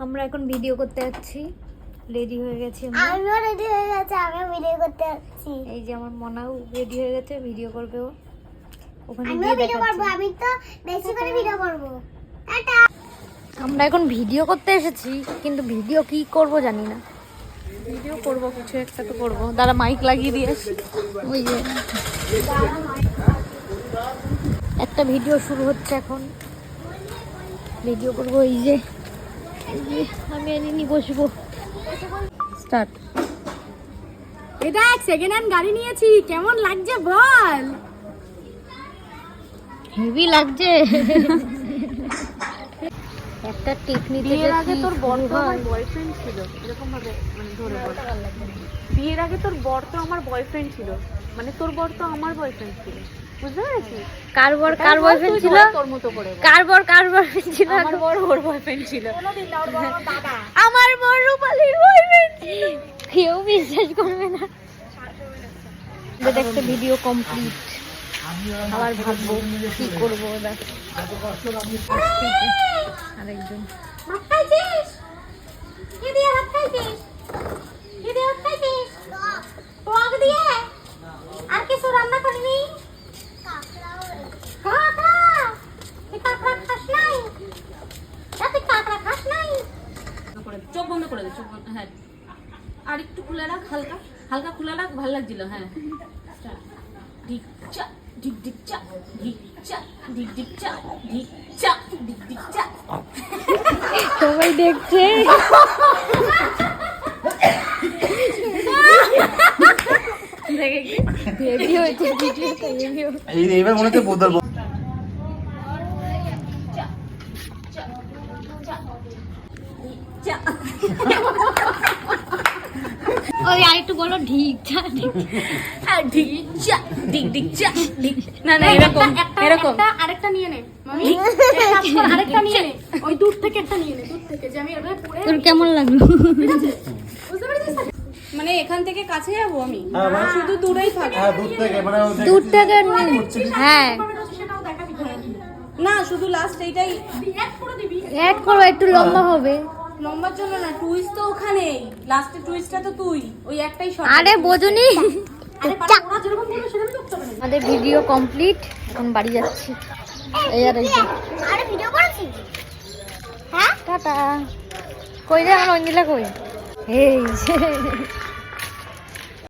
আমরা এখন ভিডিও করতে যাচ্ছি, রেডি হয়ে গেছি। আমিও রেডি হয়ে গেছি, আমিও ভিডিও করতে যাচ্ছি। এই যে আমার মনাও রেডি হয়ে গেছে, ভিডিও করবে ও। ওখানে আমিও গিয়ে ভিডিও করব, দেখাচ্ছি। আমি তো বেশি করে ভিডিও করব। টাটা। আমরা এখন ভিডিও করতে এসেছি, কিন্তু ভিডিও কি করব জানি না। ভিডিও করব, কিছু একটা তো করব। দাঁড়া, মাইক লাগিয়ে দিয়ে আসি। ওই যে একটা ভিডিও শুরু হচ্ছে এখন, ভিডিও করব। এই যে আমি এনে বসবো। স্টার্ট। এটা সেকেন্ড হ্যান্ড গাড়ি নিয়েছি, কেমন লাগছে বল? হেভি লাগছে। একটা টেকনিক বিয়ের আগে তোর বর তো আমার বয়ফ্রেন্ড ছিল, এরকম ভাবে মানে ধরে বল। বিয়ের আগে তোর বর তো আমার বয়ফ্রেন্ড ছিল, মানে তোর বর তো আমার বয়ফ্রেন্ড ছিল, বুঝতে পেরেছিস? কার বয়ফ্রেন্ড ছিল? তোর মতো করে কার বয়ফ্রেন্ড ছিল? আমার বর ওর বয়ফ্রেন্ড ছিল। আমার বর রূপালীর বয়ফ্রেন্ড। কেউ বিশ্বাস করবে না। একটা ভিডিও কমপ্লিট, আবার ভাববো কি করবো এবার। আরেকজন ভাত খাইছিস? কি দিয়ে ভাত খাইছিস? কি দিয়ে ভাত খাইছিস? টক দিয়ে? আর কিছু রান্না করিনি? কাঁকড়া। তুই কাঁকড়া খাস নাই? তুই কাঁকড়া খাস নাই? চোখ বন্ধ করে দে, চোখ বন্ধ। হ্যাঁ, আর একটু খুলে রাখ, হালকা হালকা খুলে রাখ, ভালো লাগছিল। হ্যাঁ, ঢিক চা ঢিক ঢিক চা ঢিক চা ঢিক ঢিক চা ঢিক চা ঢিক ঢিক চা। সবাই দেখছে। হেভি হয়েছে ভিডিওটা, হেভি হয়েছে। এইবার মনে হচ্ছে বোতল ওই আরেকটু বলো, ঢিক চা ঢিক ঢিক চা ঢিক ঢিক চা ঢিক। না না, এরকম এরকম। আরেকটা নিয়ে নে মামি, আরেকটা নিয়ে নে, ওই দূর থেকে একটা নিয়ে নে, দূর থেকে, যে আমি এভাবে পড়ে। তোর কেমন লাগলো? বুঝতে পেরেছিস? মানে এখান থেকে কাছে যাবো আমি, শুধু দূরেই থাকবো। হ্যাঁ দূর থেকে মানে দূর থেকে হ্যাঁ সেটাও দেখাবি। না, শুধু লাস্ট এইটাই অ্যাড করে দিবি। অ্যাড করো, একটু লম্বা হবে। লম্বার জন্য না, টুইস্ট তো ওখানেই, লাস্টের টুইস্টটা তো তুই, ওই একটাই শট। আরে বোঝনি। আরে বাবা, ওরা যেরকম বলবে সেরকম করতে হবে না। আমাদের ভিডিও কমপ্লিট, এখন বাড়ি যাচ্ছি। এই আর এই যে আরে ভিডিও করেছিস? হ্যাঁ, টাটা। কই রে আমার অঞ্জিলা, কই? এই যে